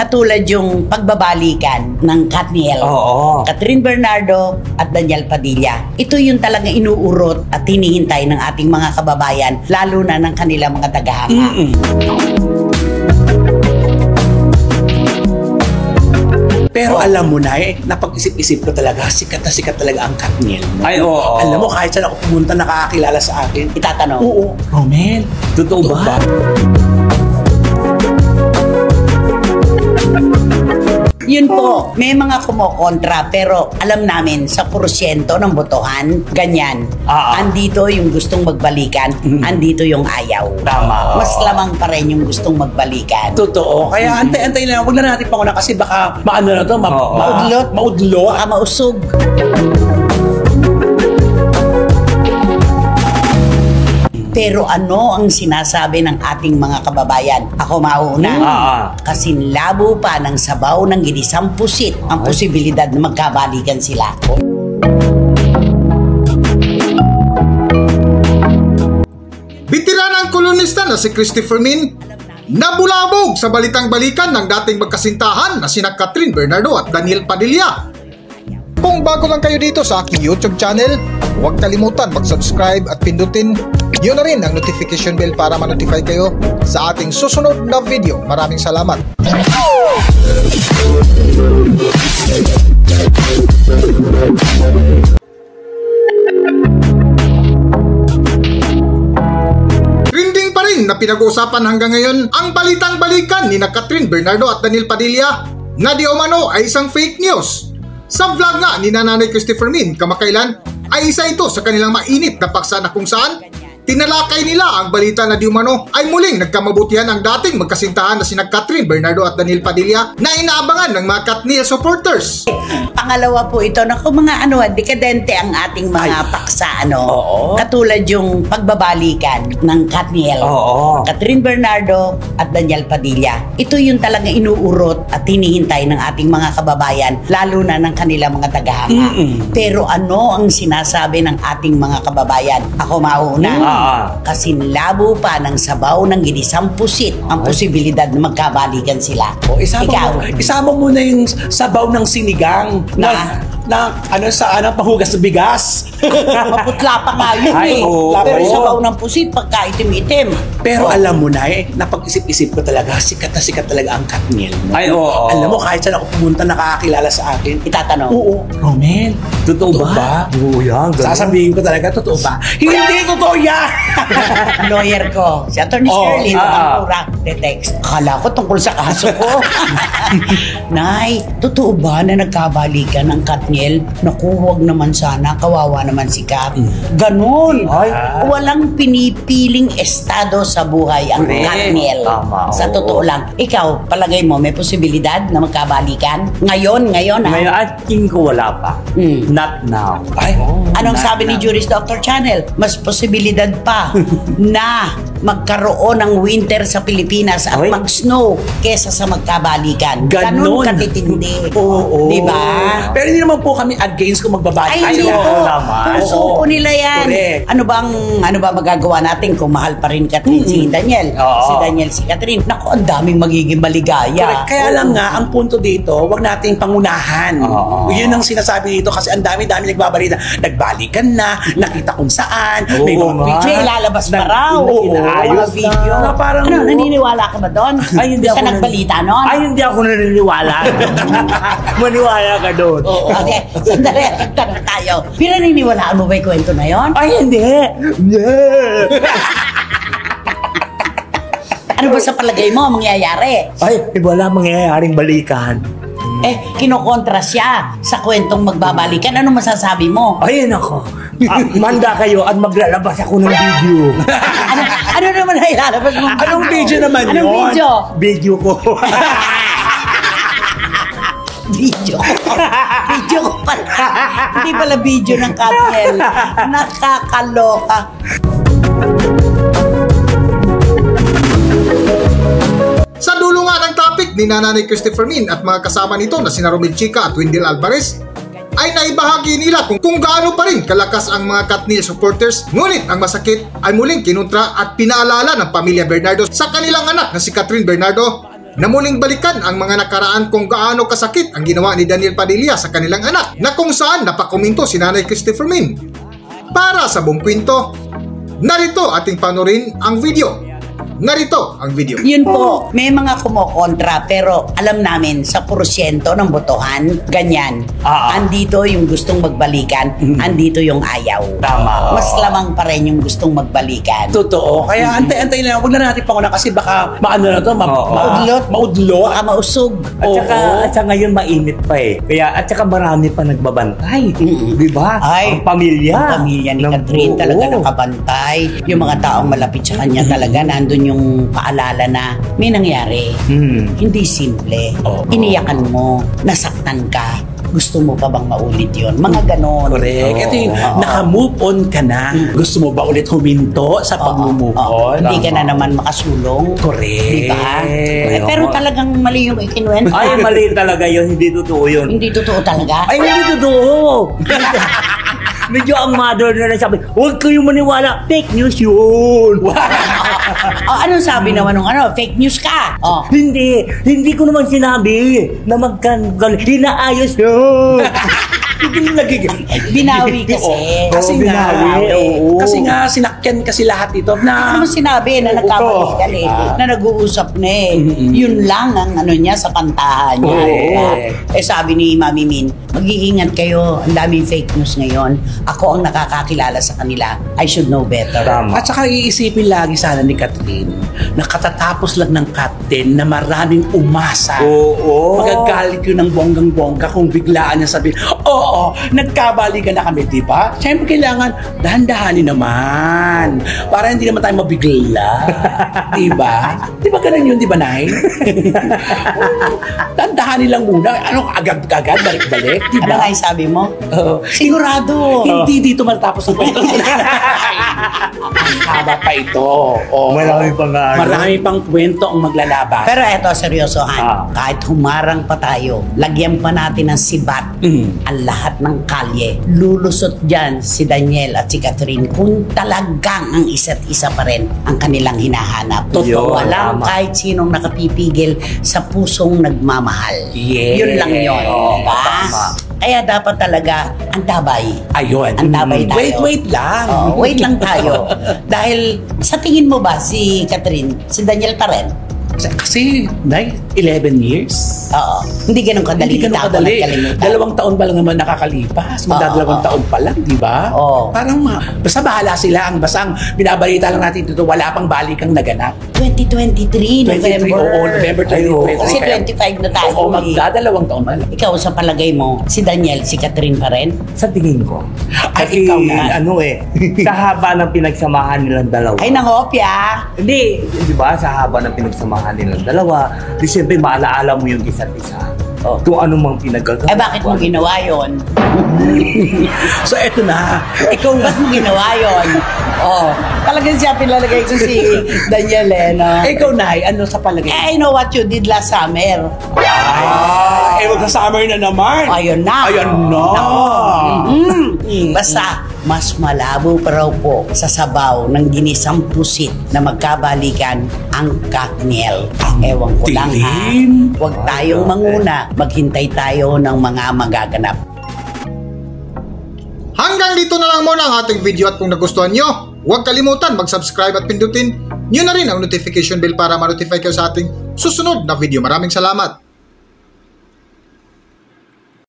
Katulad yung pagbabalikan ng Katniel, Catherine Bernardo at Daniel Padilla. Ito yung talagang inuurot at hinihintay ng ating mga kababayan, lalo na ng kanilang mga tagahanga. Pero alam mo na napag-isip-isip ko talaga, sikat na sikat talaga ang Katniel. Ay, oo. Alam mo, kahit saan ako pumunta, nakakakilala sa akin. Itatanong. Oo. Romel, Totoo ba? Yun po, may mga kumokontra, pero alam namin sa porsyento ng botohan, ganyan. Andito yung gustong magbalikan, andito yung ayaw. Tama. Mas lamang pa rin yung gustong magbalikan. Totoo. Kaya antay-antay lang. Huwag na natin panguna kasi baka maano na to, maudlo. Baka mausog. Pero ano ang sinasabi ng ating mga kababayan? Ako mauna. Kasinlabo pa ng sabaw ng ginisang pusit ang posibilidad na magkabalikan sila. Bitiranang kolonista na si Christopher Min nabulabog sa balitang balikan ng dating magkasintahan na sina Catherine Bernardo at Daniel Padilla. Kung bago lang kayo dito sa aking YouTube channel, huwag kalimutan mag-subscribe at pindutin nyo na rin ang notification bell para ma-notify kayo sa ating susunod na video. Maraming salamat! Trending pa rin na pinag-uusapan hanggang ngayon ang balitang balikan ni Catherine Bernardo at Daniel Padilla na di umano ay isang fake news. Sa vlog nga ni Nanay Christopher Min kamakailan ay isa ito sa kanilang mainit na paksa na kung saan tinalakay nila ang balita na di umano ay muling nagkamabutihan ang dating magkasintahan na sina Catherine Bernardo at Daniel Padilla na inaabangan ng mga Katniel supporters. Pangalawa po ito, naku mga dekadente ang ating mga paksa, Katulad yung pagbabalikan ng Katniel, Catherine Bernardo at Daniel Padilla. Ito yung talagang inuurot at hinihintay ng ating mga kababayan, lalo na ng kanilang mga tagahanga. Pero ano ang sinasabi ng ating mga kababayan? Ako mauna. Kasinlabo pa ng sabaw ng ginisang pusit ang posibilidad na magkabalikan sila. Isama mo na yung sabaw ng sinigang na pahugas sa bigas. Maputla pa nga yun Pero sabaw ng pusit pagka itim-itim. Pero alam mo na napag-isip-isip ko talaga, sikat na sikat talaga ang Katniel. Ay, oo. Alam mo, kahit saan ako pumunta, nakakakilala sa akin. Itatanong. Oo. Romel, Totoo ba? Oo yan. sasabihin ko talaga, totoo ba? Hindi totoo yan! Lawyer ko, si Attorney Shirley, text. Akala ko tungkol sa kaso ko. Nay, totoo ba na nagkabalikan ng Katniel? Naku, huwag naman sana, kawawa naman si Kat. Ganon. Walang pinipiling estado sa buhay ang Katniel. Sa totoo lang. Ikaw, palagay mo, may posibilidad na magkabalikan? Ngayon Ngayon, I think ko wala pa. Not now. Anong sabi ni Juris Dr. Channel? Mas posibilidad pa na magkaroon ng winter sa Pilipinas at mag-snow kesa sa magkabalikan. Ganon katitindi. Diba? Pero hindi naman po kami against kung magbabalik. Ay, hindi po. Puso po nila yan. Correct. Ano ba magagawa natin kung mahal pa rin Catherine si Daniel? Si Daniel si Catherine. Naku, ang daming magiging maligaya. Correct. Kaya lang nga, ang punto dito, wag nating pangunahan. Yun ang sinasabi dito kasi ang dami-dami nagbabalita. Nagbalikan na, nakita kung saan, may mga picture. May lalabas pa raw. Ayos video. na parang... naniniwala ka ba doon? Ay, hindi ako nagbalita noon? Ay, hindi ako naniniwala. Maniwala ka doon. Okay, sandali, tanong tayo. Pinaniniwalaan mo ba yung kwento na yon? Ay, hindi. Ano ba sa palagay mo mangyayari? Ay, wala mangyayaring balikan. Kinokontra siya sa kwentong magbabalikan. Ano masasabi mo? Ay, nako. Manda kayo at maglalabas ako ng video. ano naman na ilalabas mo? Anong video naman yun? Anong video? Video ko. Video ko pala. Hindi pala video ng Katniel. Nakakaloka. Sa dulo nga ng topic ni Nanay Christopher Min at mga kasama nito na sina Romel Chica at Wendell Alvarez ay naibahagi nila kung gaano pa rin kalakas ang mga Katniel supporters, ngunit ang masakit ay muling kinontra at pinaalala ng pamilya Bernardo sa kanilang anak na si Catherine Bernardo na muling balikan ang mga nakaraan kung gaano kasakit ang ginawa ni Daniel Padilla sa kanilang anak na kung saan napakominto si Nanay Christopher Min. Para sa buong kwento, narito ating panorin ang video. Narito ang video. Yun po, may mga kumokontra pero alam namin sa porsyento ng botohan, ganyan. Andito yung gustong magbalikan, andito yung ayaw. Tama. Mas lamang pa rin yung gustong magbalikan. Totoo. Kaya antay-antay na lang. Huwag na natin panguna kasi baka maano na to. Maudlot. Maudlo. Baka mausog. At saka ngayon mainit pa eh. Kaya at saka marami pa nagbabantay. Di ba? Ay, ang pamilya. Ang pamilya ni Catherine talaga nakabantay. Yung mga taong malapit sa kanya talaga nandun yung paalala na may nangyari. Hindi simple. Iniyakan mo, nasaktan ka. Gusto mo pa bang maulit yun? Mga ganon. Correct. Ito yung naka-move on ka na. Gusto mo ba ulit huminto sa pag-move on? Hindi ka na naman makasulong. Correct. Diba? Pero talagang mali yung ikinuwento. Ay, mali talaga yun. Hindi totoo yun. Hindi totoo talaga. Ay, hindi totoo. Medyo ang mother na sabi, huwag kayong maniwala. Fake news yun. Anong sabi naman nung fake news ka? Hindi ko naman sinabi na hinaayos yun. Hindi nagiging. Binawi kasi. Kasi nga sinakyan kasi lahat ito na. Ano sinabi na nagkabalikan na nag-uusap na Yun lang ang niya sa kantahan niya. Sabi ni Mami Min, mag-iingat kayo. Ang daming fake news ngayon. Ako ang nakakakilala sa kanila. I should know better. At saka iisipin lagi sana ni Catherine na katatapos lang ng captain na maraming umasa. Magagalit yun ng bonggang-bongga kung biglaan niya sabihin, nagkabalikan na kami, di ba? Siyempre kailangan dahan-dahanin naman para hindi naman tayo mabigla. Di ba? Di ba ganun yun, di ba, Nay? Dahan-dahanin lang muna. Agad-agad, balik-balik, di Ano ba? nga yung sabi mo? Sigurado. Hindi dito matapos ang kwento. Haba pa ito. Marami pang kwento ang maglalaban. Pero eto, seryosohan. Kahit humarang pa tayo, lagyan pa natin ng sibat ang lahat ng kalye. Lulusot dyan si Daniel at si Catherine kung talagang ang isa't isa pa rin ang kanilang hinahanap. Totoo. Walang kahit sinong nakapipigil sa pusong nagmamahal. Yes. Yun lang yun. Diba? Kaya dapat talaga ang tabay. Ayun. Ang tabay tayo. Wait lang. Wait lang tayo. Dahil sa tingin mo ba si Catherine, si Daniel pa rin? Kasi, 11 years. Oo. Hindi ganun kadali. Hindi ganun kadali. 2 taon pa lang naman nakakalipas. Magdadalawang taon pa lang, di ba? Oo. Parang basta bahala sila. Basta ang binabalita lang natin dito, wala pang balikang naganap. 2023, November. November 2023. Kasi 25 na tayo. Oo, magdadalawang taon pa lang. Ikaw, sa palagay mo, si Daniel, si Catherine pa rin? Sa tingin ko. Ay, ikaw na. Sa haba ng pinagsamahan nilang dalawa. Ay, nangopya. Hindi, di ba? Sa haba ng pinagsamahan nilang dalawa, di siyempre maalaala mo yung isa't isa. Kung ano mang pinagagawa. Bakit mo ginawa yun? So, eto na. Ikaw, ba't mo ginawa yun? Talagang siya pinalagay ko si Daniel, no? Ikaw, Nay, ano sa palagay? I know what you did last summer. Magsa-summer na naman. Ayun na. Basta, mas malabo pa raw po sa sabaw ng ginisang pusit na magkabalikan ang cocktail. Ewan ko lang ha. Huwag tayong manguna. Maghintay tayo ng mga magaganap. Hanggang dito na lang muna ang ating video at kung nagustuhan nyo, huwag kalimutan mag-subscribe at pindutin nyo na rin ang notification bell para ma-notify kayo sa ating susunod na video. Maraming salamat!